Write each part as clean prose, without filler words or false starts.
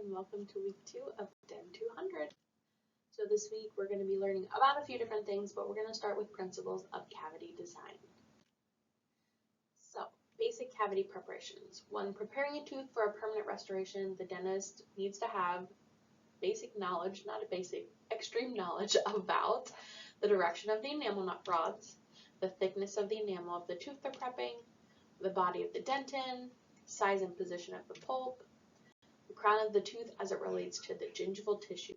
and welcome to week 2 of DEN 200. So this week we're going to be learning about a few different things, but we're going to start with principles of cavity design. So, basic cavity preparations. When preparing a tooth for a permanent restoration, the dentist needs to have basic knowledge, not a basic, extreme knowledge about the direction of the enamel nut rods, the thickness of the enamel of the tooth they're prepping, the body of the dentin, size and position of the pulp, the crown of the tooth as it relates to the gingival tissues.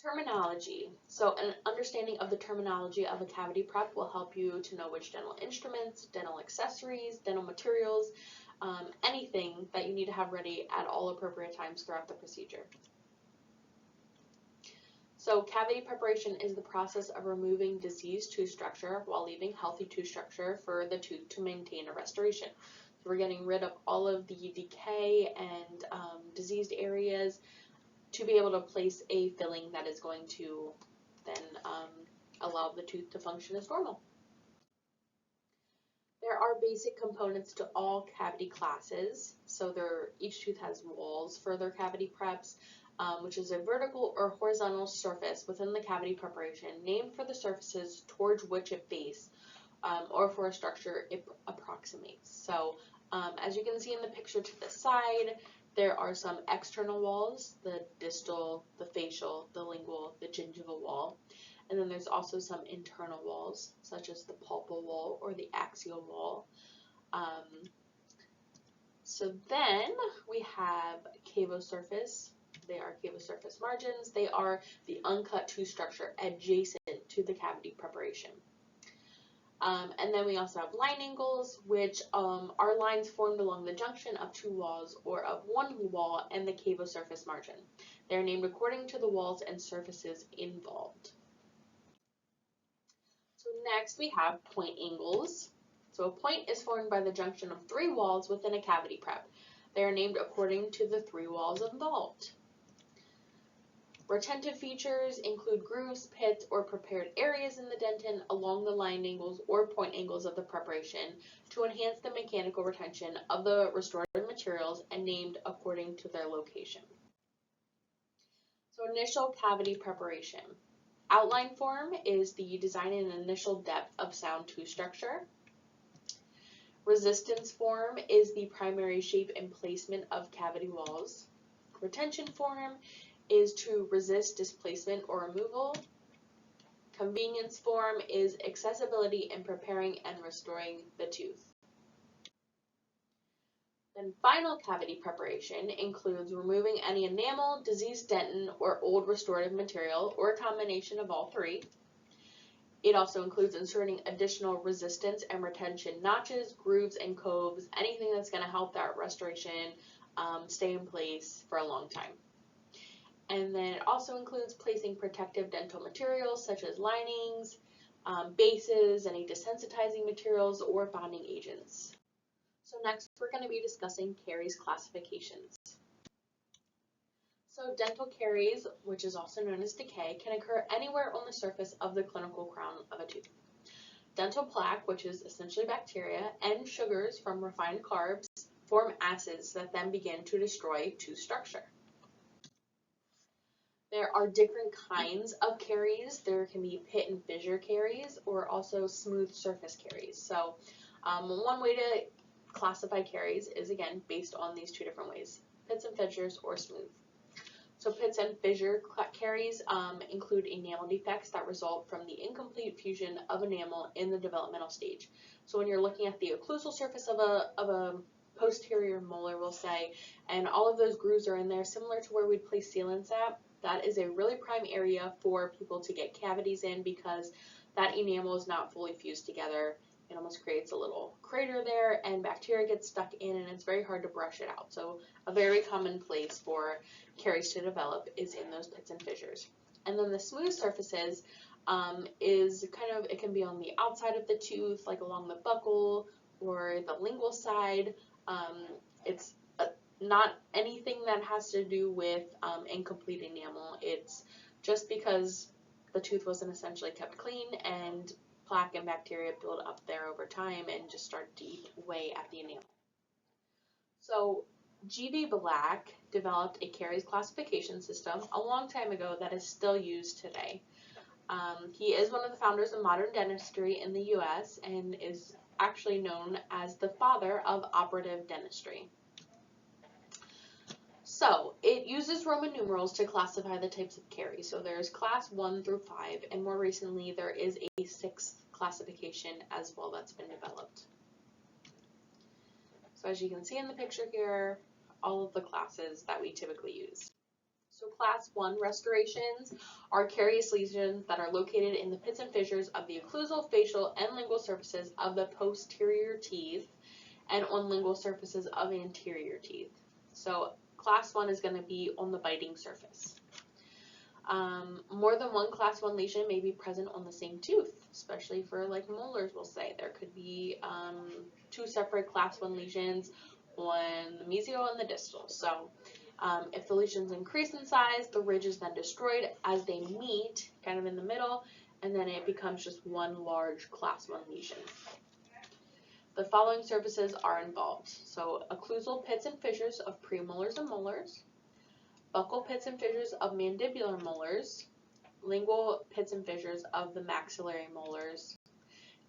Terminology. So an understanding of the terminology of a cavity prep will help you to know which dental instruments, dental accessories, dental materials, anything that you need to have ready at all appropriate times throughout the procedure. So cavity preparation is the process of removing diseased tooth structure while leaving healthy tooth structure for the tooth to maintain a restoration. So we're getting rid of all of the decay and diseased areas to be able to place a filling that is going to then allow the tooth to function as normal. There are basic components to all cavity classes. So each tooth has walls for their cavity preps, which is a vertical or horizontal surface within the cavity preparation named for the surfaces towards which it faces or for a structure it approximates. So as you can see in the picture to the side, there are some external walls, the distal, the facial, the lingual, the gingival wall. And then there's also some internal walls, such as the pulpal wall or the axial wall. So then we have cavosurface. They are cavosurface margins. They are the uncut tooth structure adjacent to the cavity preparation. And then we also have line angles, which are lines formed along the junction of two walls or of one wall and the cavosurface margin. They are named according to the walls and surfaces involved. So next we have point angles. So a point is formed by the junction of three walls within a cavity prep. They are named according to the three walls involved. Retentive features include grooves, pits, or prepared areas in the dentin along the line angles or point angles of the preparation to enhance the mechanical retention of the restorative materials and named according to their location. So initial cavity preparation. Outline form is the design and initial depth of sound tooth structure. Resistance form is the primary shape and placement of cavity walls. Retention form is to resist displacement or removal. Convenience form is accessibility in preparing and restoring the tooth. Then final cavity preparation includes removing any enamel, diseased dentin, or old restorative material, or a combination of all three. It also includes inserting additional resistance and retention notches, grooves, and coves, anything that's going to help that restoration stay in place for a long time. And then it also includes placing protective dental materials such as linings, bases, any desensitizing materials, or bonding agents. So next we're going to be discussing caries classifications. So dental caries, which is also known as decay, can occur anywhere on the surface of the clinical crown of a tooth. Dental plaque, which is essentially bacteria, and sugars from refined carbs form acids that then begin to destroy tooth structure. There are different kinds of caries. There can be pit and fissure caries or also smooth surface caries. So one way to classify caries is, again, based on these two different ways, pits and fissures or smooth. So pits and fissure caries include enamel defects that result from the incomplete fusion of enamel in the developmental stage. So when you're looking at the occlusal surface of a posterior molar, we'll say, and all of those grooves are in there, similar to where we'd place sealants at, that is a really prime area for people to get cavities in because that enamel is not fully fused together. It almost creates a little crater there and bacteria gets stuck in and it's very hard to brush it out. So a very common place for caries to develop is in those pits and fissures. And then the smooth surfaces is kind of, it can be on the outside of the tooth, like along the buccal or the lingual side. It's not anything that has to do with incomplete enamel. It's just because the tooth wasn't essentially kept clean and plaque and bacteria build up there over time and just start to eat away at the enamel. So G.B. Black developed a caries classification system a long time ago that is still used today. He is one of the founders of modern dentistry in the U.S. and is actually known as the father of operative dentistry. So, it uses Roman numerals to classify the types of caries. So there's class 1 through 5, and more recently there is a 6th classification as well that's been developed. So as you can see in the picture here, all of the classes that we typically use. So class 1 restorations are carious lesions that are located in the pits and fissures of the occlusal, facial, and lingual surfaces of the posterior teeth and on lingual surfaces of anterior teeth. So class 1 is going to be on the biting surface. More than one class 1 lesion may be present on the same tooth, especially for like molars, we'll say. There could be 2 separate class 1 lesions on the mesial and the distal. So if the lesions increase in size, the ridge is then destroyed as they meet kind of in the middle, and then it becomes just one large class 1 lesion. The following surfaces are involved. So occlusal pits and fissures of premolars and molars, buccal pits and fissures of mandibular molars, lingual pits and fissures of the maxillary molars,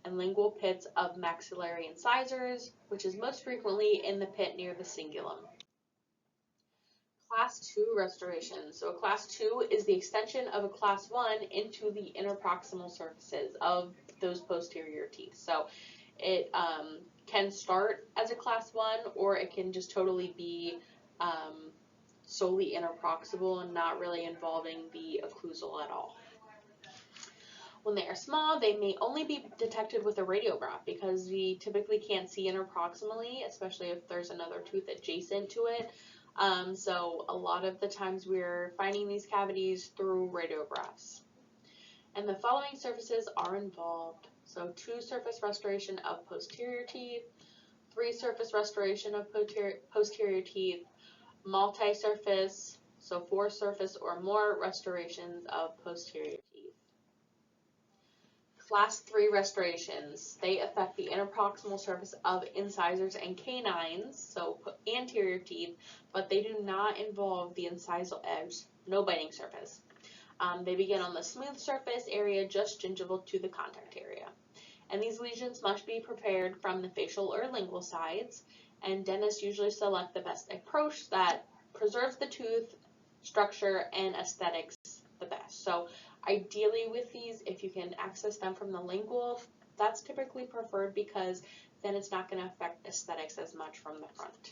and lingual pits of maxillary incisors, which is most frequently in the pit near the cingulum. Class 2 restoration. So a class 2 is the extension of a class 1 into the interproximal surfaces of those posterior teeth. So it can start as a class 1, or it can just totally be solely interproximal and not really involving the occlusal at all. When they are small, they may only be detected with a radiograph because we typically can't see interproximally, especially if there's another tooth adjacent to it. So a lot of the times we're finding these cavities through radiographs. And the following surfaces are involved. So 2 surface restoration of posterior teeth, 3 surface restoration of posterior teeth, multi-surface, so 4 surface or more restorations of posterior teeth. Class 3 restorations, they affect the interproximal surface of incisors and canines, so anterior teeth, but they do not involve the incisal edge, no biting surface. They begin on the smooth surface area just gingival to the contact area. And these lesions must be prepared from the facial or lingual sides, and dentists usually select the best approach that preserves the tooth structure and aesthetics the best. So ideally with these, if you can access them from the lingual, that's typically preferred because then it's not going to affect aesthetics as much from the front.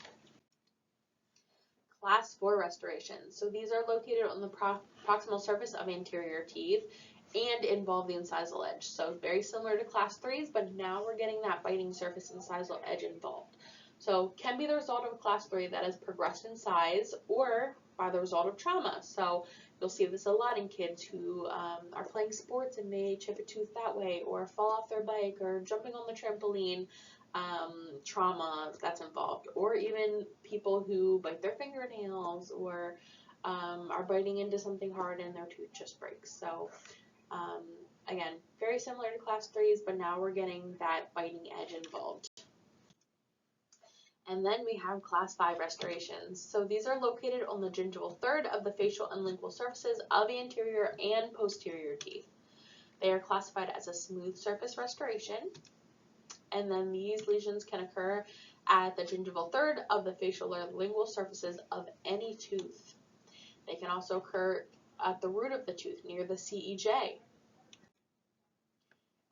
Class 4 restorations. So these are located on the proximal surface of anterior teeth and involve the incisal edge. So very similar to class 3s, but now we're getting that biting surface incisal edge involved. So can be the result of a class 3 that has progressed in size or by the result of trauma. So you'll see this a lot in kids who are playing sports and may chip a tooth that way, or fall off their bike, or jumping on the trampoline. Trauma that's involved, or even people who bite their fingernails or are biting into something hard and their tooth just breaks. So again, very similar to class 3s, but now we're getting that biting edge involved. And then we have class 5 restorations. So these are located on the gingival third of the facial and lingual surfaces of anterior and posterior teeth. They are classified as a smooth surface restoration. And then these lesions can occur at the gingival third of the facial or lingual surfaces of any tooth. They can also occur at the root of the tooth near the CEJ.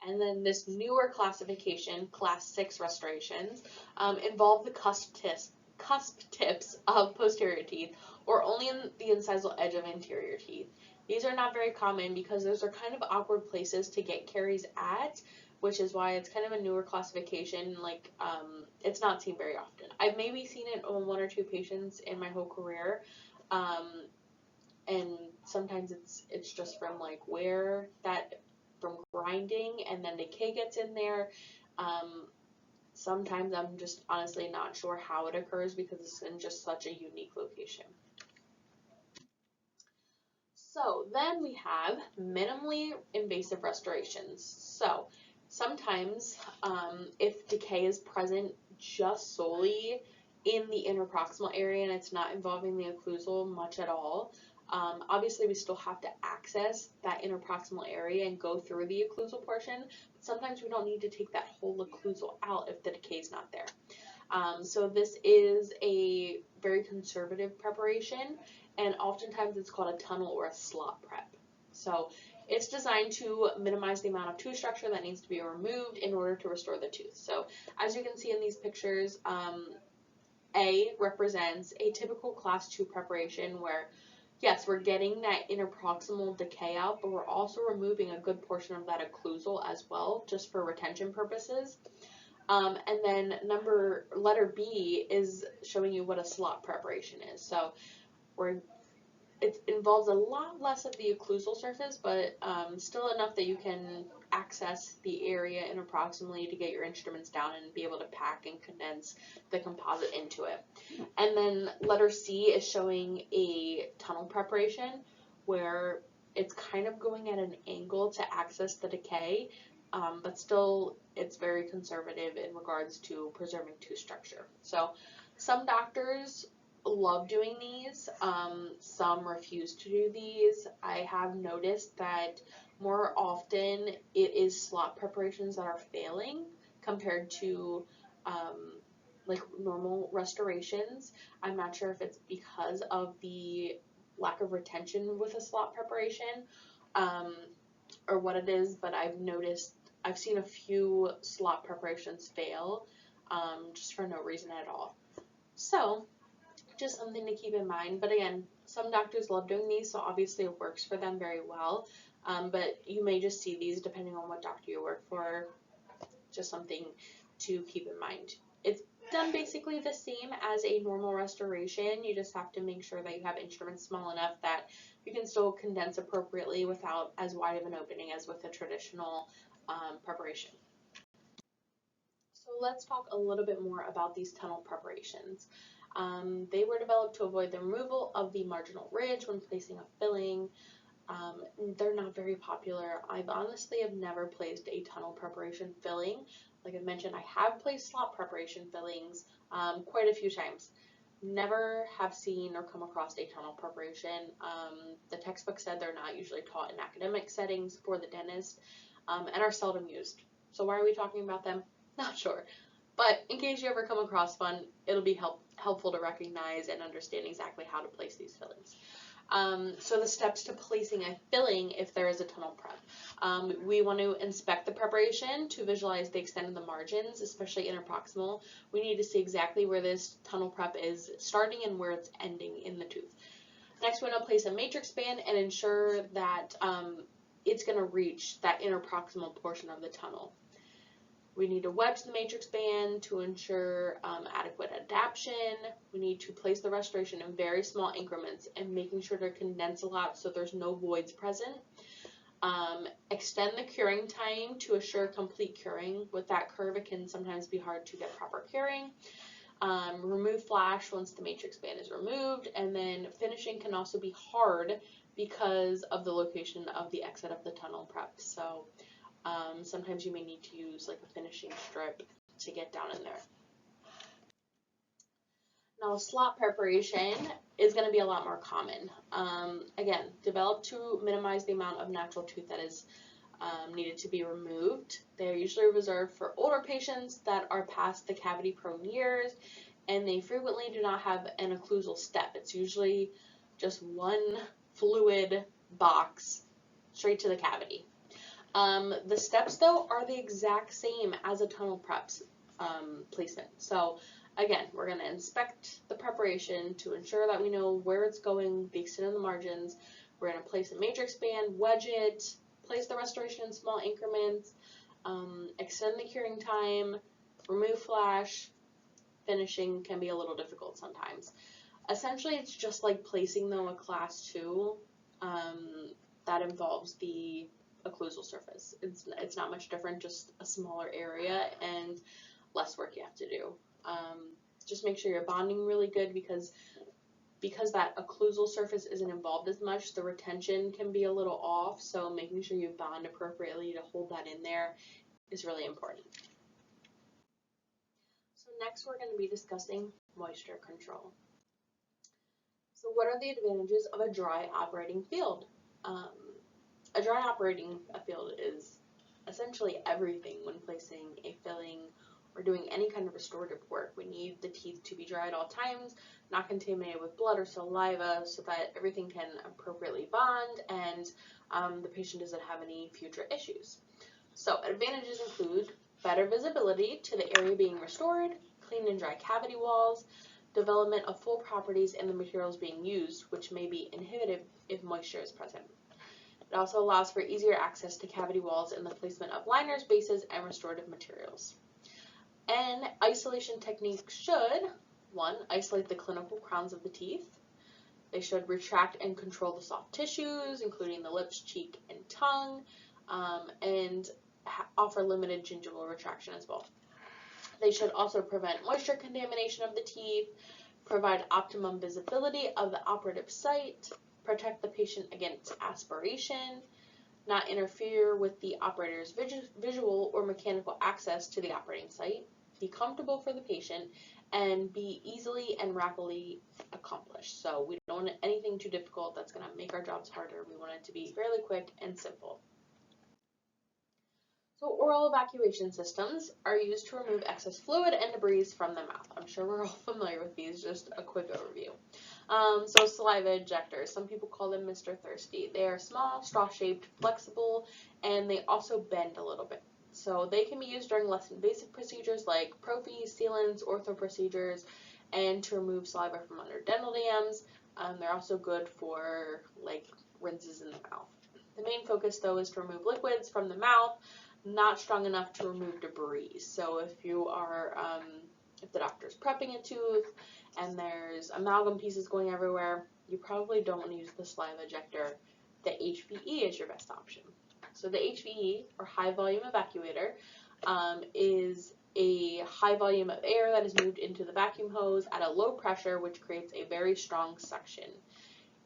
And then this newer classification, class 6 restorations, involve the cusp tips of posterior teeth or only in the incisal edge of anterior teeth. These are not very common because those are kind of awkward places to get caries at, which is why it's kind of a newer classification. Like, it's not seen very often. I've maybe seen it on 1 or 2 patients in my whole career, and sometimes it's just from like from grinding, and then decay gets in there. Sometimes I'm just honestly not sure how it occurs because it's in just such a unique location. So then we have minimally invasive restorations. So sometimes if decay is present just solely in the interproximal area and it's not involving the occlusal much at all, obviously we still have to access that interproximal area and go through the occlusal portion, but sometimes we don't need to take that whole occlusal out if the decay is not there. So this is a very conservative preparation, and oftentimes it's called a tunnel or a slot prep. So it's designed to minimize the amount of tooth structure that needs to be removed in order to restore the tooth. So as you can see in these pictures, A represents a typical class 2 preparation where, yes, we're getting that interproximal decay out, but we're also removing a good portion of that occlusal as well, just for retention purposes. And then letter B is showing you what a slot preparation is. So it involves a lot less of the occlusal surface, but still enough that you can access the area interproximally to get your instruments down and be able to pack and condense the composite into it. And then letter C is showing a tunnel preparation where it's kind of going at an angle to access the decay, but still it's very conservative in regards to preserving tooth structure. So some doctors love doing these, some refuse to do these. I have noticed that more often it is slot preparations that are failing compared to like normal restorations. I'm not sure if it's because of the lack of retention with a slot preparation or what it is, but I've seen a few slot preparations fail just for no reason at all. So just something to keep in mind. But again, some doctors love doing these, so obviously it works for them very well. But you may just see these depending on what doctor you work for. Just something to keep in mind. It's done basically the same as a normal restoration. You just have to make sure that you have instruments small enough that you can still condense appropriately without as wide of an opening as with a traditional preparation. So let's talk a little bit more about these tunnel preparations. They were developed to avoid the removal of the marginal ridge when placing a filling. They're not very popular. I've honestly have never placed a tunnel preparation filling. Like I mentioned, I have placed slot preparation fillings quite a few times. Never have seen or come across a tunnel preparation. The textbook said they're not usually taught in academic settings for the dentist and are seldom used. So why are we talking about them? Not sure. But in case you ever come across one, it'll be helpful to recognize and understand exactly how to place these fillings. So the steps to placing a filling if there is a tunnel prep. We want to inspect the preparation to visualize the extent of the margins, especially interproximal. We need to see exactly where this tunnel prep is starting and where it's ending in the tooth. Next, we want to place a matrix band and ensure that it's going to reach that interproximal portion of the tunnel. We need to wedge the matrix band to ensure adequate adaptation. We need to place the restoration in very small increments and making sure to condense a lot so there's no voids present. Extend the curing time to assure complete curing. With that curve, it can sometimes be hard to get proper curing. Remove flash once the matrix band is removed, and then finishing can also be hard because of the location of the exit of the tunnel prep. So sometimes you may need to use like a finishing strip to get down in there. Now, slot preparation is going to be a lot more common. Again, developed to minimize the amount of natural tooth that is needed to be removed. They're usually reserved for older patients that are past the cavity-prone years, and they frequently do not have an occlusal step. It's usually just one fluid box straight to the cavity. The steps, though, are the exact same as a tunnel prep's placement. So again, we're going to inspect the preparation to ensure that we know where it's going, the extent of the margins. We're going to place a matrix band, wedge it, place the restoration in small increments, extend the curing time, remove flash. Finishing can be a little difficult sometimes. Essentially, it's just like placing, though, a class 2 that involves the occlusal surface. It's not much different, just a smaller area and less work you have to do. Just make sure you're bonding really good because that occlusal surface isn't involved as much, the retention can be a little off, so making sure you bond appropriately to hold that in there is really important. So next we're going to be discussing moisture control. So what are the advantages of a dry operating field? A dry operating field is essentially everything when placing a filling or doing any kind of restorative work. We need the teeth to be dry at all times, not contaminated with blood or saliva, so that everything can appropriately bond and the patient doesn't have any future issues. So advantages include better visibility to the area being restored, clean and dry cavity walls, development of full properties in the materials being used, which may be inhibited if moisture is present. It also allows for easier access to cavity walls in the placement of liners, bases, and restorative materials. And isolation techniques should, 1, isolate the clinical crowns of the teeth. They should retract and control the soft tissues, including the lips, cheek, and tongue, and offer limited gingival retraction as well. They should also prevent moisture contamination of the teeth, provide optimum visibility of the operative site, protect the patient against aspiration, not interfere with the operator's visual or mechanical access to the operating site, be comfortable for the patient, and be easily and rapidly accomplished. So we don't want anything too difficult that's going to make our jobs harder. We want it to be fairly quick and simple. So oral evacuation systems are used to remove excess fluid and debris from the mouth. I'm sure we're all familiar with these, just a quick overview. So saliva ejectors, some people call them Mr. Thirsty. They are small, straw-shaped, flexible, and they also bend a little bit. So they can be used during less invasive procedures like prophy, sealants, ortho procedures, and to remove saliva from under dental dams. They're also good for like rinses in the mouth. The main focus though is to remove liquids from the mouth, not strong enough to remove debris. So if you are, if the doctor's prepping a tooth and there's amalgam pieces going everywhere, you probably don't want to use the saliva ejector. The HVE is your best option. So the HVE, or high volume evacuator, is a high volume of air that is moved into the vacuum hose at a low pressure, which creates a very strong suction.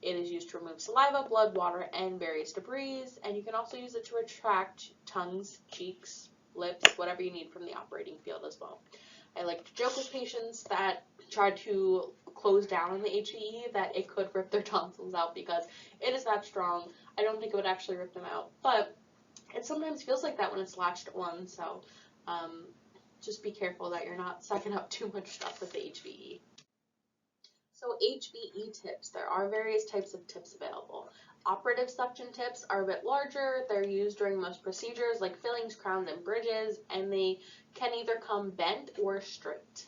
It is used to remove saliva, blood, water, and various debris, and you can also use it to retract tongues, cheeks, lips, whatever you need from the operating field as well. I like to joke with patients that try to close down on the HVE that it could rip their tonsils out because it is that strong. I don't think it would actually rip them out, but it sometimes feels like that when it's latched on, so just be careful that you're not sucking up too much stuff with the HVE. So HVE tips, there are various types of tips available. Operative suction tips are a bit larger. They're used during most procedures like fillings, crowns, and bridges, and they can either come bent or straight.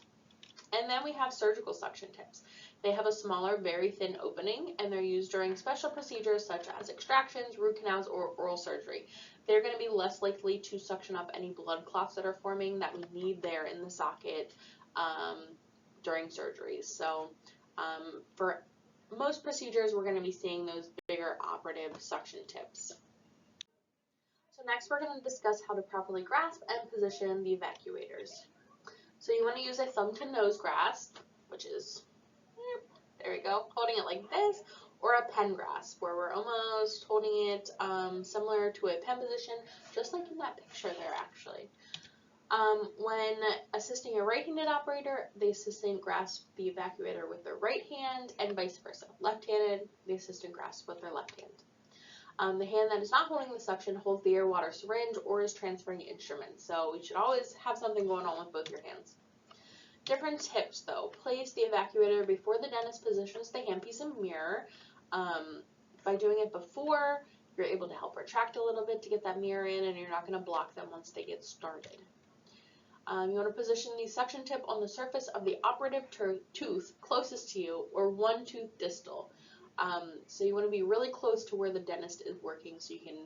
And then we have surgical suction tips. They have a smaller, very thin opening, and they're used during special procedures such as extractions, root canals, or oral surgery. They're going to be less likely to suction up any blood clots that are forming that we need there in the socket during surgeries. So for most procedures, we're going to be seeing those bigger operative suction tips. So next, we're going to discuss how to properly grasp and position the evacuators. So you want to use a thumb to nose grasp, which is, there we go, holding it like this, or a pen grasp, where we're almost holding it similar to a pen position, just like in that picture there, actually. When assisting a right-handed operator, the assistant grasps the evacuator with their right hand and vice versa. Left-handed, the assistant grasps with their left hand. The hand that is not holding the suction holds the air water syringe or is transferring instruments. So you should always have something going on with both your hands. Different tips though. Place the evacuator before the dentist positions the handpiece and mirror. By doing it before, you're able to help retract a little bit to get that mirror in, and you're not going to block them once they get started. You want to position the suction tip on the surface of the operative tooth closest to you, or one tooth distal. So you want to be really close to where the dentist is working so you can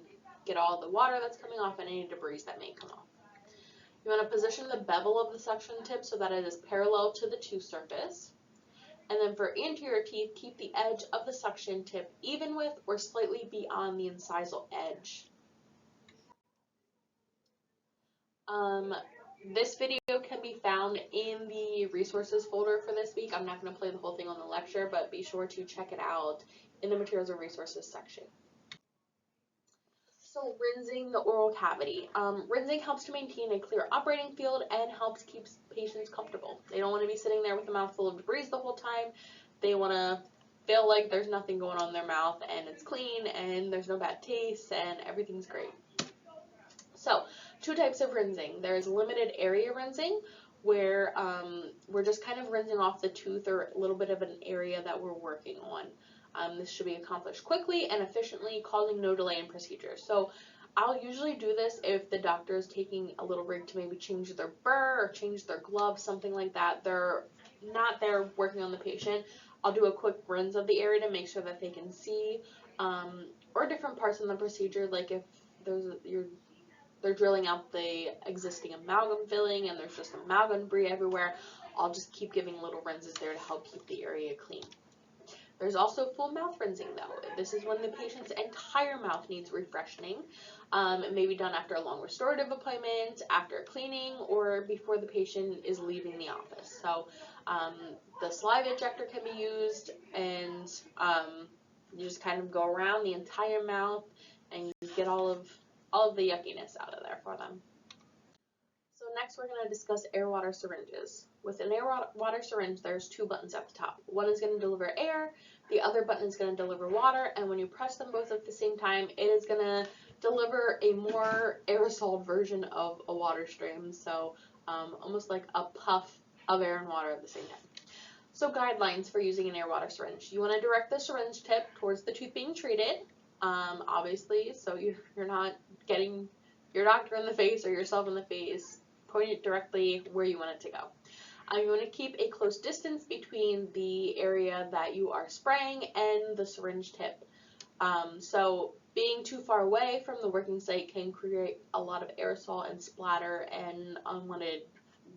get all the water that's coming off and any debris that may come off. You want to position the bevel of the suction tip so that it is parallel to the tooth surface. And then for anterior teeth, keep the edge of the suction tip even with or slightly beyond the incisal edge. This video can be found in the resources folder for this week. I'm not going to play the whole thing on the lecture, but be sure to check it out in the materials and resources section. So rinsing the oral cavity. Rinsing helps to maintain a clear operating field and helps keep patients comfortable. They don't want to be sitting there with a mouthful of debris the whole time. They want to feel like there's nothing going on in their mouth and it's clean and there's no bad taste and everything's great. So, two types of rinsing. There's limited area rinsing, where we're just kind of rinsing off the tooth or a little bit of an area that we're working on. This should be accomplished quickly and efficiently, causing no delay in procedure. So, I'll usually do this if the doctor is taking a little break to maybe change their burr or change their gloves, something like that. They're not there working on the patient. I'll do a quick rinse of the area to make sure that they can see, or different parts in the procedure, like if they're drilling out the existing amalgam filling and there's just amalgam debris everywhere, I'll just keep giving little rinses there to help keep the area clean. There's also full mouth rinsing though. This is when the patient's entire mouth needs refreshing. It may be done after a long restorative appointment, after cleaning, or before the patient is leaving the office. So the saliva ejector can be used, and you just kind of go around the entire mouth and you get all of the yuckiness out of there for them. So next we're going to discuss air water syringes. With an air water syringe, there's two buttons at the top. One is going to deliver air, the other button is going to deliver water, and when you press them both at the same time, it is going to deliver a more aerosol version of a water stream, so almost like a puff of air and water at the same time. So guidelines for using an air water syringe. You want to direct the syringe tip towards the tooth being treated, obviously, so you're not getting your doctor in the face or yourself in the face. Point it directly where you want it to go. You want to keep a close distance between the area that you are spraying and the syringe tip. So being too far away from the working site can create a lot of aerosol and splatter and unwanted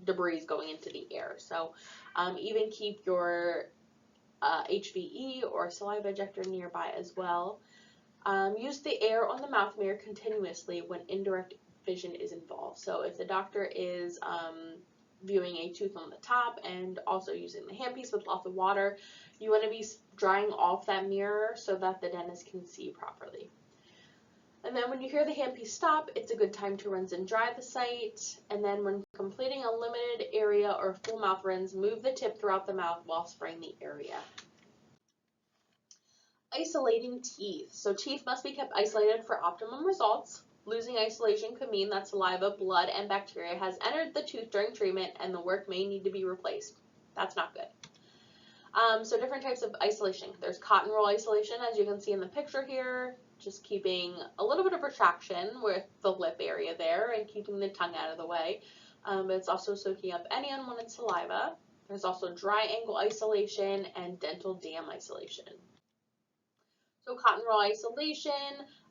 debris going into the air. So even keep your HVE or saliva ejector nearby as well. Use the air on the mouth mirror continuously when indirect vision is involved. So if the doctor is viewing a tooth on the top and also using the handpiece with lots of water, you want to be drying off that mirror so that the dentist can see properly. And then when you hear the handpiece stop, it's a good time to rinse and dry the site. And then when completing a limited area or full mouth rinse, move the tip throughout the mouth while spraying the area. Isolating teeth. So teeth must be kept isolated for optimum results. Losing isolation could mean that saliva, blood, and bacteria has entered the tooth during treatment and the work may need to be replaced. That's not good. So different types of isolation. There's cotton roll isolation, as you can see in the picture here, just keeping a little bit of retraction with the lip area there and keeping the tongue out of the way. But it's also soaking up any unwanted saliva. There's also dry angle isolation and dental dam isolation. So cotton roll isolation,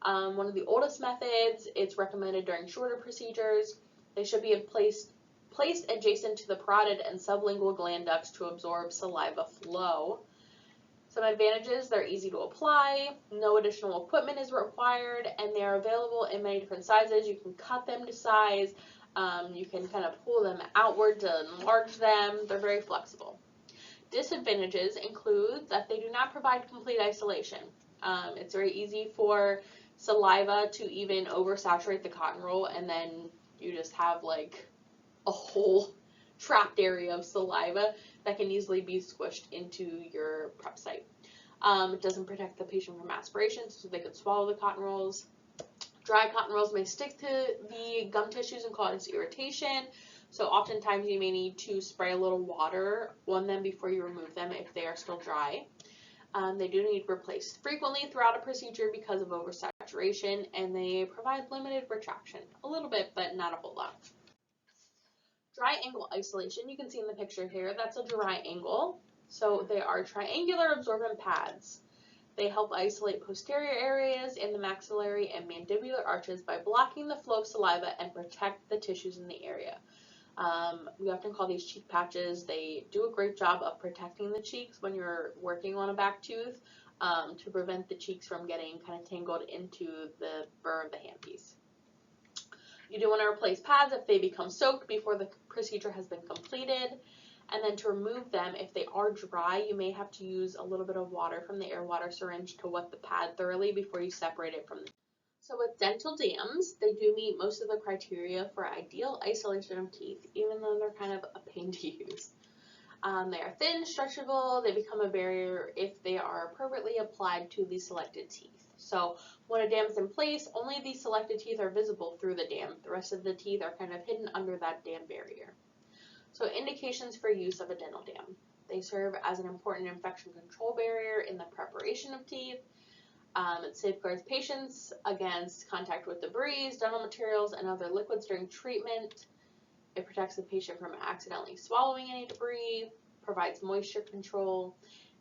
one of the oldest methods. It's recommended during shorter procedures. They should be placed adjacent to the parotid and sublingual gland ducts to absorb saliva flow. Some advantages: they're easy to apply, no additional equipment is required, and they are available in many different sizes. You can cut them to size, you can kind of pull them outward to enlarge them. They're very flexible. Disadvantages include that they do not provide complete isolation. It's very easy for saliva to even oversaturate the cotton roll, and then you just have like a whole trapped area of saliva that can easily be squished into your prep site. It doesn't protect the patient from aspiration, so they could swallow the cotton rolls. Dry cotton rolls may stick to the gum tissues and cause irritation, so oftentimes you may need to spray a little water on them before you remove them if they are still dry. They do need replaced frequently throughout a procedure because of oversaturation, and they provide limited retraction. A little bit, but not a whole lot. Dry angle isolation, you can see in the picture here, that's a dry angle. So they are triangular absorbent pads. They help isolate posterior areas in the maxillary and mandibular arches by blocking the flow of saliva and protect the tissues in the area. We often call these cheek patches. They do a great job of protecting the cheeks when you're working on a back tooth, to prevent the cheeks from getting kind of tangled into the burr of the handpiece. You do want to replace pads if they become soaked before the procedure has been completed. And then to remove them, if they are dry, you may have to use a little bit of water from the air water syringe to wet the pad thoroughly before you separate it from the. So with dental dams, they do meet most of the criteria for ideal isolation of teeth, even though they're kind of a pain to use. They are thin, stretchable, they become a barrier if they are appropriately applied to the selected teeth. So when a dam is in place, only the selected teeth are visible through the dam. The rest of the teeth are kind of hidden under that dam barrier. So indications for use of a dental dam. They serve as an important infection control barrier in the preparation of teeth. It safeguards patients against contact with debris, dental materials, and other liquids during treatment. It protects the patient from accidentally swallowing any debris, provides moisture control,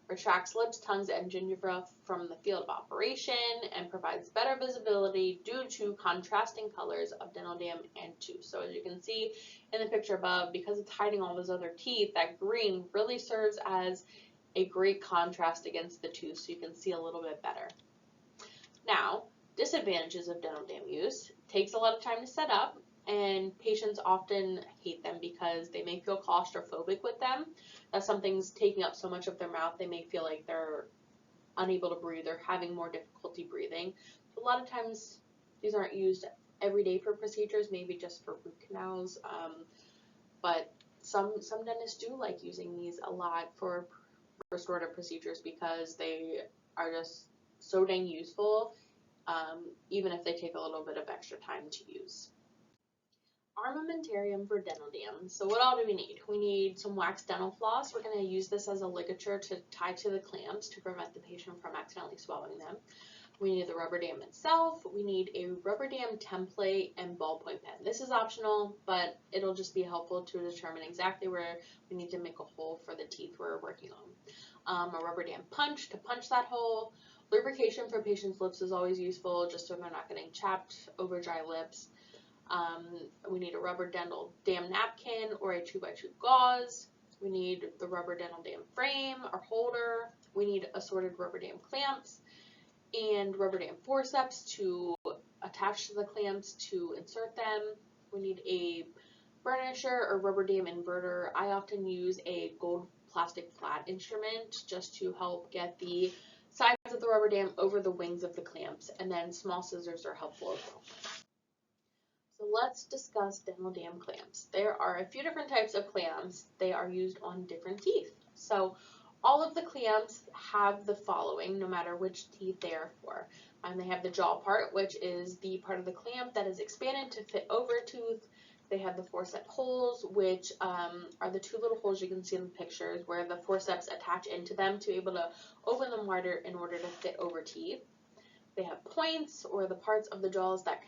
retracts lips, tongues, and gingiva from the field of operation, and provides better visibility due to contrasting colors of dental dam and tooth. So as you can see in the picture above, because it's hiding all those other teeth, that green really serves as a great contrast against the tooth, so you can see a little bit better. Now, disadvantages of dental dam use. It takes a lot of time to set up, and patients often hate them because they may feel claustrophobic with them. That something's taking up so much of their mouth, they may feel like they're unable to breathe or having more difficulty breathing. So a lot of times, these aren't used every day for procedures, maybe just for root canals, but some dentists do like using these a lot for restorative procedures because they are just so dang useful, even if they take a little bit of extra time to use. Armamentarium for dental dams. So what all do we need? We need some wax dental floss. We're going to use this as a ligature to tie to the clamps to prevent the patient from accidentally swallowing them. We need the rubber dam itself. We need a rubber dam template and ballpoint pen. This is optional, but it'll just be helpful to determine exactly where we need to make a hole for the teeth we're working on. A rubber dam punch to punch that hole. Lubrication for patients' lips is always useful, just so they're not getting chapped over dry lips. We need a rubber dental dam napkin or a 2x2 gauze. We need the rubber dental dam frame or holder. We need assorted rubber dam clamps and rubber dam forceps to attach to the clamps to insert them. We need a burnisher or rubber dam inverter. I often use a gold plastic flat instrument just to help get the sides of the rubber dam over the wings of the clamps, and then small scissors are helpful as well. So let's discuss dental dam clamps. There are a few different types of clamps. They are used on different teeth. So all of the clamps have the following, no matter which teeth they are for. They have the jaw part, which is the part of the clamp that is expanded to fit over a tooth. They have the forceps holes, which are the two little holes you can see in the pictures where the forceps attach into them to be able to open them wider in order to fit over teeth. They have points, or the parts of the jaws that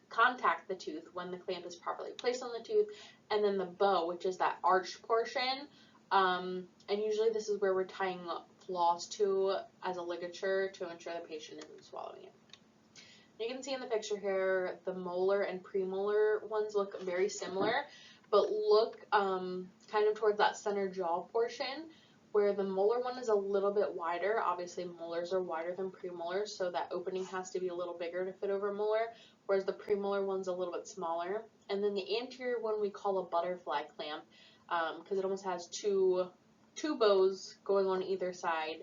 contact the tooth when the clamp is properly placed on the tooth, and then the bow, which is that arched portion, and usually this is where we're tying floss to as a ligature to ensure the patient isn't swallowing it. You can see in the picture here, the molar and premolar ones look very similar, but look kind of towards that center jaw portion, where the molar one is a little bit wider. Obviously, molars are wider than premolars, so that opening has to be a little bigger to fit over molar, whereas the premolar one's a little bit smaller. And then the anterior one we call a butterfly clamp, because it almost has two bows going on either side.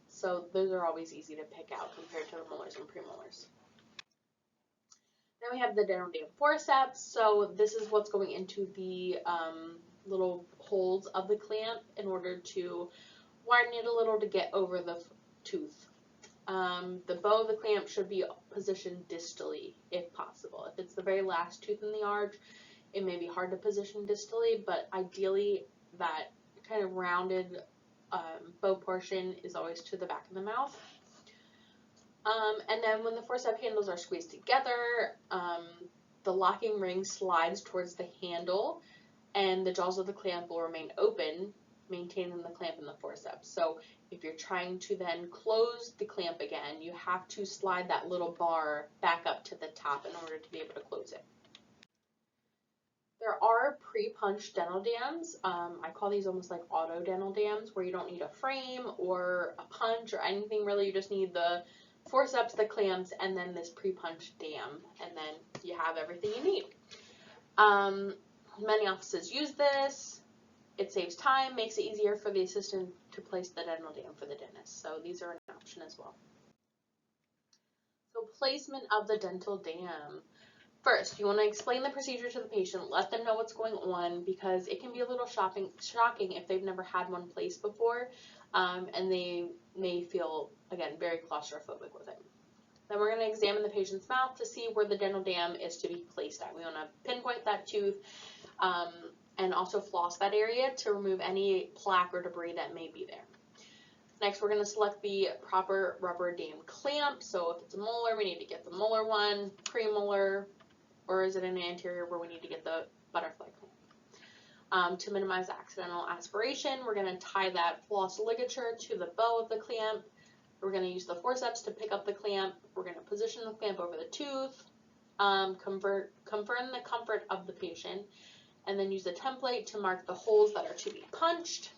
So those are always easy to pick out compared to the molars and premolars. Then we have the dental dam forceps. So this is what's going into the little holes of the clamp in order to widen it a little to get over the tooth. The bow of the clamp should be positioned distally if possible. If it's the very last tooth in the arch, it may be hard to position distally, but ideally that kind of rounded bow portion is always to the back of the mouth. And then when the forceps handles are squeezed together, the locking ring slides towards the handle, and the jaws of the clamp will remain open, maintaining the clamp and the forceps. So if you're trying to then close the clamp again, you have to slide that little bar back up to the top in order to be able to close it. There are pre-punched dental dams. I call these almost like auto dental dams, where you don't need a frame or a punch or anything really. You just need the forceps, the clamps, and then this pre-punched dam, and then you have everything you need. Many offices use this. It saves time, makes it easier for the assistant to place the dental dam for the dentist. So these are an option as well. So placement of the dental dam. First, you want to explain the procedure to the patient, let them know what's going on, because it can be a little shocking if they've never had one placed before, and they may feel, again, very claustrophobic with it. Then we're going to examine the patient's mouth to see where the dental dam is to be placed at. We want to pinpoint that tooth and also floss that area to remove any plaque or debris that may be there. Next, we're going to select the proper rubber dam clamp. So if it's a molar, we need to get the molar one, premolar, or is it an anterior where we need to get the butterfly clamp. To minimize accidental aspiration, we're going to tie that floss ligature to the bow of the clamp. We're going to use the forceps to pick up the clamp. We're going to position the clamp over the tooth, confirm the comfort of the patient, and then use a template to mark the holes that are to be punched.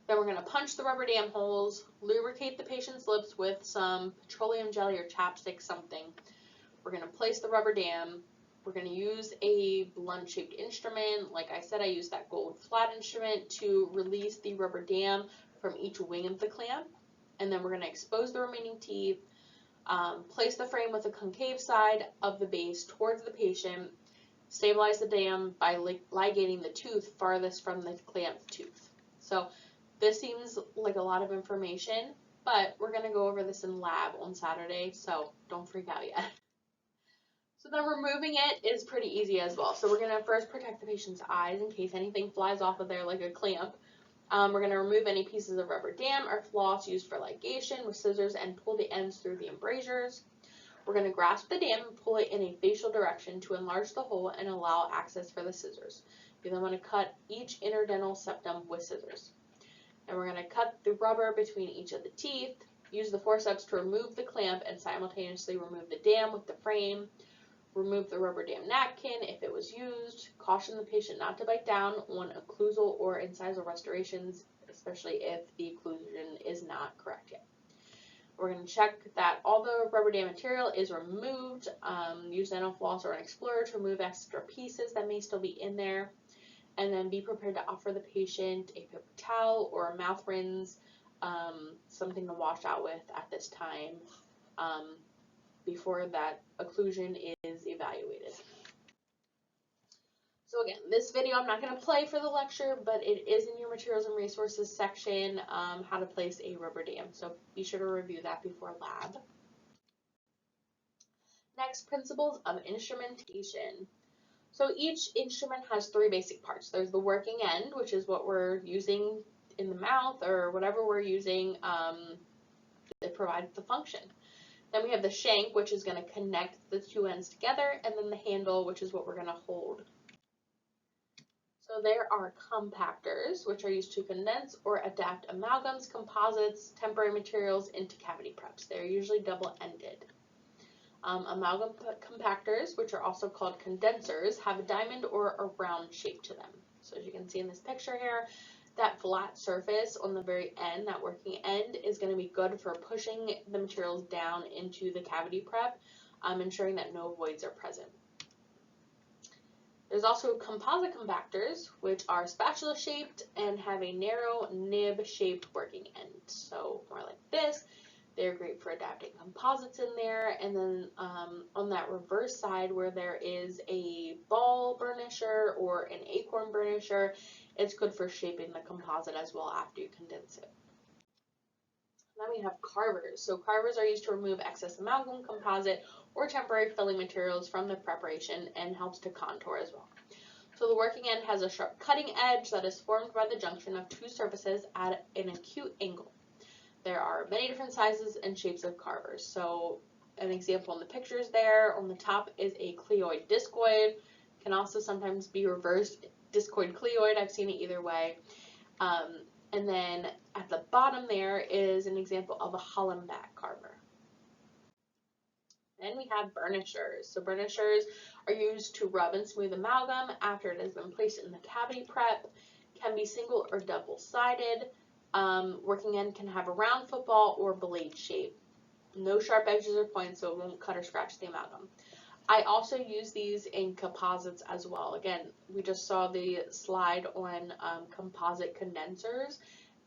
Then we're going to punch the rubber dam holes, lubricate the patient's lips with some petroleum jelly or chapstick something. We're going to place the rubber dam. We're going to use a blunt-shaped instrument. Like I said, I used that gold flat instrument to release the rubber dam from each wing of the clamp. And then we're going to expose the remaining teeth, place the frame with the concave side of the base towards the patient, stabilize the dam by ligating the tooth farthest from the clamped tooth. So this seems like a lot of information, but we're going to go over this in lab on Saturday, so don't freak out yet. So then removing it is pretty easy as well. So we're going to first protect the patient's eyes in case anything flies off of there like a clamp. We're going to remove any pieces of rubber dam or floss used for ligation with scissors and pull the ends through the embrasures. We're going to grasp the dam and pull it in a facial direction to enlarge the hole and allow access for the scissors. You then want to cut each interdental septum with scissors. And we're going to cut the rubber between each of the teeth, use the forceps to remove the clamp and simultaneously remove the dam with the frame. Remove the rubber dam napkin if it was used. Caution the patient not to bite down on occlusal or incisal restorations, especially if the occlusion is not correct yet. We're going to check that all the rubber dam material is removed. Use dental floss or an explorer to remove extra pieces that may still be in there. And then be prepared to offer the patient a paper towel or a mouth rinse, something to wash out with at this time. Before that occlusion is evaluated. So again, this video I'm not going to play for the lecture, but it is in your materials and resources section, how to place a rubber dam. So be sure to review that before lab. Next, principles of instrumentation. So each instrument has three basic parts. There's the working end, which is what we're using in the mouth or whatever we're using that provides the function. Then we have the shank, which is going to connect the two ends together, and then the handle, which is what we're going to hold. So there are compactors, which are used to condense or adapt amalgams, composites, temporary materials into cavity preps. They're usually double-ended. Amalgam compactors, which are also called condensers, have a diamond or a round shape to them. So as you can see in this picture here, that flat surface on the very end, that working end, is going to be good for pushing the materials down into the cavity prep, ensuring that no voids are present. There's also composite compactors, which are spatula-shaped and have a narrow nib-shaped working end. So more like this. They're great for adapting composites in there. And then on that reverse side where there is a ball burnisher or an acorn burnisher, it's good for shaping the composite as well after you condense it. Then we have carvers. So carvers are used to remove excess amalgam, composite, or temporary filling materials from the preparation and helps to contour as well. So the working end has a sharp cutting edge that is formed by the junction of two surfaces at an acute angle. There are many different sizes and shapes of carvers. So an example in the pictures there, on the top is a cleoid discoid, can also sometimes be reversed discoid cleoid, I've seen it either way. And then at the bottom there is an example of a Hollenbach carver. Then we have burnishers. So burnishers are used to rub and smooth amalgam after it has been placed in the cavity prep, can be single or double-sided. Working end can have a round football or blade shape. No sharp edges or points, so it won't cut or scratch the amalgam. I also use these in composites as well. Again, we just saw the slide on composite condensers,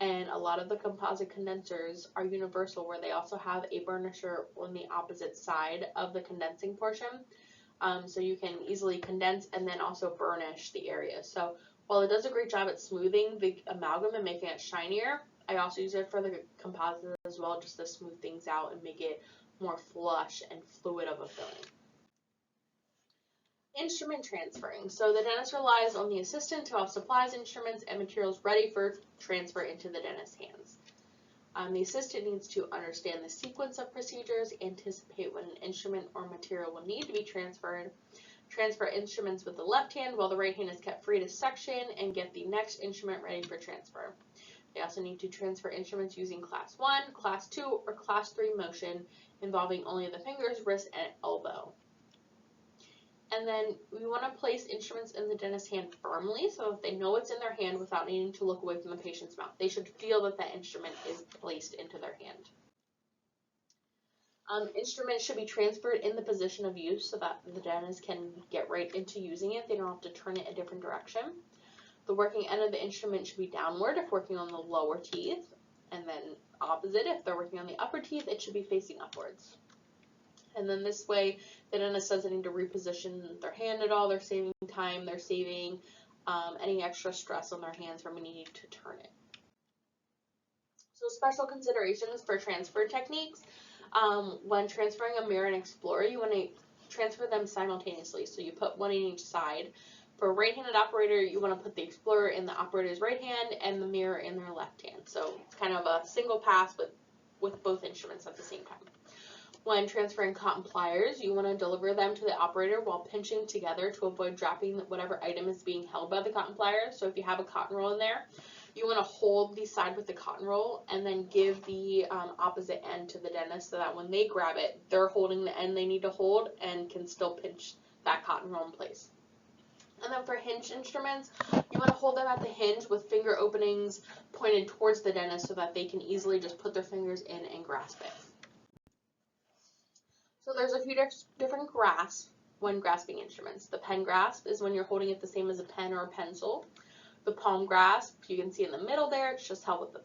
And a lot of the composite condensers are universal, where they also have a burnisher on the opposite side of the condensing portion. So you can easily condense and then also burnish the area. So while it does a great job at smoothing the amalgam and making it shinier, I also use it for the composite as well, just to smooth things out and make it more flush and fluid of a filling. Instrument transferring. So the dentist relies on the assistant to have supplies, instruments, and materials ready for transfer into the dentist's hands. The assistant needs to understand the sequence of procedures, anticipate when an instrument or material will need to be transferred, transfer instruments with the left hand while the right hand is kept free to section, and get the next instrument ready for transfer. They also need to transfer instruments using Class 1, Class 2, or Class 3 motion involving only the fingers, wrist, and elbow. And then we want to place instruments in the dentist's hand firmly, so if they know it's in their hand without needing to look away from the patient's mouth. They should feel that the instrument is placed into their hand. Instruments should be transferred in the position of use so that the dentist can get right into using it. They don't have to turn it a different direction. The working end of the instrument should be downward if working on the lower teeth, and then opposite if they're working on the upper teeth, it should be facing upwards. And then this way, the dentist doesn't need to reposition their hand at all. They're saving time. They're saving any extra stress on their hands from needing to turn it. So special considerations for transfer techniques. When transferring a mirror and explorer, you want to transfer them simultaneously. So you put one in each side. For a right-handed operator, you want to put the explorer in the operator's right hand and the mirror in their left hand. So it's kind of a single pass with both instruments at the same time. When transferring cotton pliers, you want to deliver them to the operator while pinching together to avoid dropping whatever item is being held by the cotton pliers. So if you have a cotton roll in there, you want to hold the side with the cotton roll and then give the opposite end to the dentist so that when they grab it, they're holding the end they need to hold and can still pinch that cotton roll in place. And then for hinge instruments, you want to hold them at the hinge with finger openings pointed towards the dentist so that they can easily just put their fingers in and grasp it. So there's a few different grasps when grasping instruments. The pen grasp is when you're holding it the same as a pen or a pencil. The palm grasp, you can see in the middle there, it's just held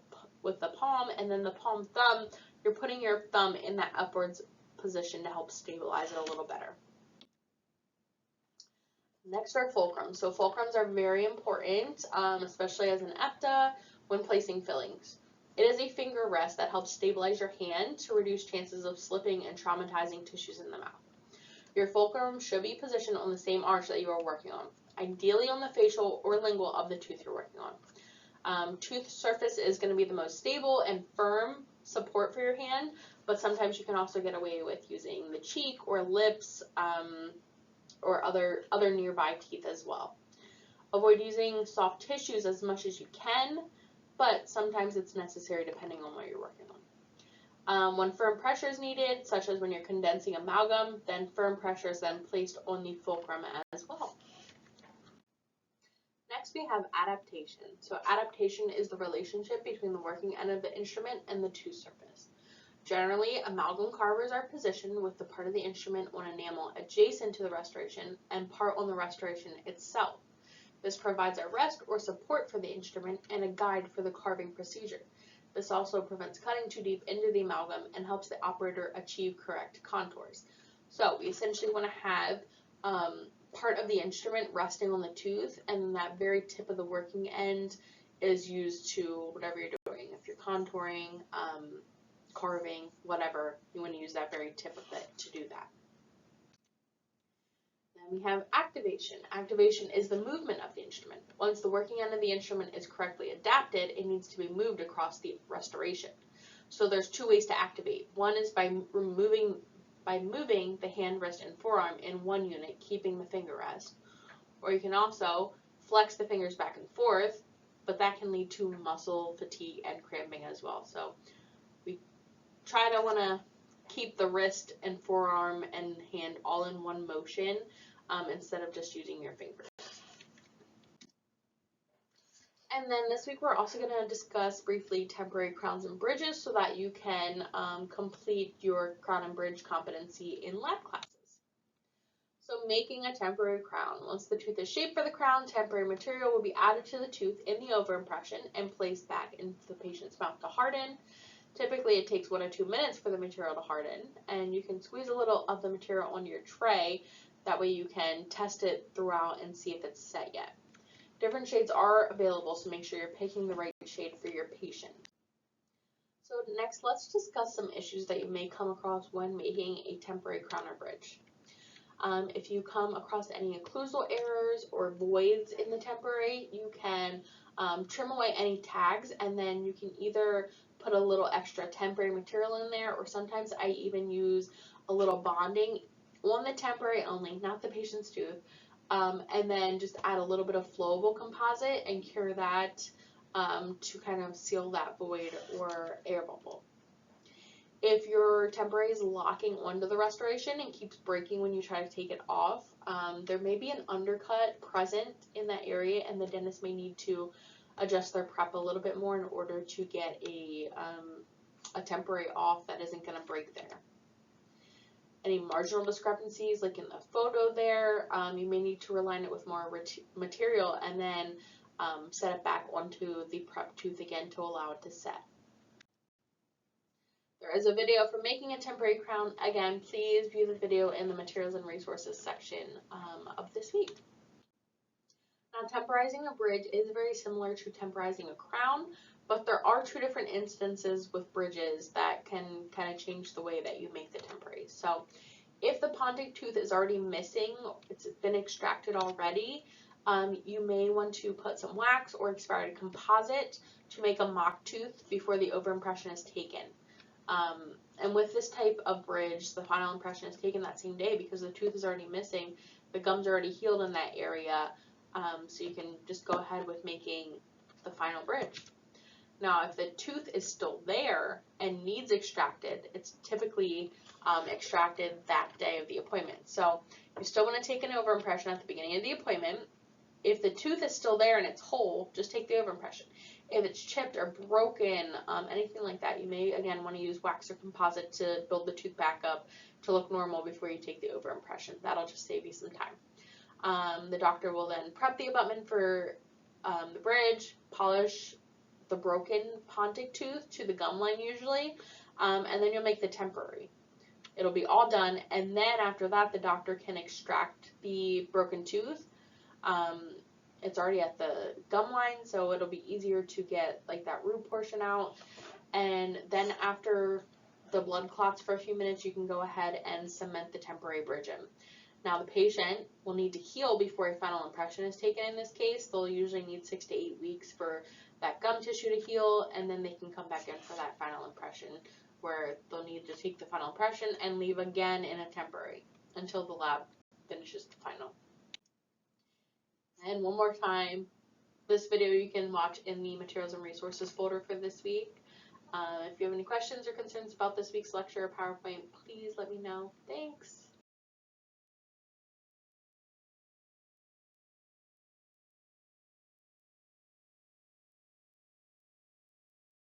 with the palm, and then the palm thumb, you're putting your thumb in that upwards position to help stabilize it a little better. Next are fulcrums. So fulcrums are very important, especially as an EFDA when placing fillings. It is a finger rest that helps stabilize your hand to reduce chances of slipping and traumatizing tissues in the mouth. Your fulcrum should be positioned on the same arch that you are working on, ideally on the facial or lingual of the tooth you're working on. Tooth surface is going to be the most stable and firm support for your hand, but sometimes you can also get away with using the cheek or lips or other nearby teeth as well. Avoid using soft tissues as much as you can, but sometimes it's necessary depending on what you're working on. When firm pressure is needed, such as when you're condensing amalgam, then firm pressure is then placed on the fulcrum as well. Next we have adaptation. So adaptation is the relationship between the working end of the instrument and the tooth surface. Generally, amalgam carvers are positioned with the part of the instrument on enamel adjacent to the restoration and part on the restoration itself. This provides a rest or support for the instrument and a guide for the carving procedure. This also prevents cutting too deep into the amalgam and helps the operator achieve correct contours. So we essentially want to have part of the instrument resting on the tooth, and that very tip of the working end is used to whatever you're doing. If you're contouring, carving, whatever, you want to use that very tip of it to do that. We have activation. Activation is the movement of the instrument. Once the working end of the instrument is correctly adapted, it needs to be moved across the restoration. So there's two ways to activate. One is by moving the hand, wrist, and forearm in one unit, keeping the finger rest. Or you can also flex the fingers back and forth, but that can lead to muscle fatigue and cramping as well. So we try to want to keep the wrist and forearm and hand all in one motion, instead of just using your fingers. And then this week we're also going to discuss briefly temporary crowns and bridges so that you can complete your crown and bridge competency in lab classes. So making a temporary crown. Once the tooth is shaped for the crown, temporary material will be added to the tooth in the overimpression and placed back into the patient's mouth to harden. Typically, it takes 1 or 2 minutes for the material to harden, and you can squeeze a little of the material onto your tray. That way you can test it throughout and see if it's set yet. Different shades are available, so make sure you're picking the right shade for your patient. So next, let's discuss some issues that you may come across when making a temporary crown or bridge. If you come across any occlusal errors or voids in the temporary, you can trim away any tags, and then you can either put a little extra temporary material in there, or sometimes I even use a little bonding on the temporary only, not the patient's tooth, and then just add a little bit of flowable composite and cure that to kind of seal that void or air bubble. If your temporary is locking onto the restoration and keeps breaking when you try to take it off, there may be an undercut present in that area, and the dentist may need to adjust their prep a little bit more in order to get a temporary off that isn't going to break there. Any marginal discrepancies, like in the photo there, you may need to reline it with more material and then set it back onto the prep tooth again to allow it to set. There is a video for making a temporary crown. Again, please view the video in the materials and resources section of this week. Now, temporizing a bridge is very similar to temporizing a crown, but there are 2 different instances with bridges that can kind of change the way that you make the temporary. So if the pontic tooth is already missing, it's been extracted already, you may want to put some wax or expired composite to make a mock tooth before the overimpression is taken. And with this type of bridge, the final impression is taken that same day because the tooth is already missing, the gum's already healed in that area, so you can just go ahead with making the final bridge. Now, if the tooth is still there and needs extracted, it's typically extracted that day of the appointment. So you still want to take an overimpression at the beginning of the appointment. If the tooth is still there and it's whole, just take the overimpression. If it's chipped or broken, anything like that, you may, again, want to use wax or composite to build the tooth back up to look normal before you take the overimpression. That'll just save you some time. The doctor will then prep the abutment for the bridge, polish the broken pontic tooth to the gum line usually, and then you'll make the temporary. It'll be all done, and then after that, the doctor can extract the broken tooth. It's already at the gum line, so it'll be easier to get like that root portion out. And then after the blood clots for a few minutes, you can go ahead and cement the temporary bridge in. Now the patient will need to heal before a final impression is taken in this case. They'll usually need 6 to 8 weeks for that gum tissue to heal, and then they can come back in for that final impression where they'll need to take the final impression and leave again in a temporary until the lab finishes the final. And one more time, this video you can watch in the materials and resources folder for this week. If you have any questions or concerns about this week's lecture or PowerPoint, please let me know. Thanks.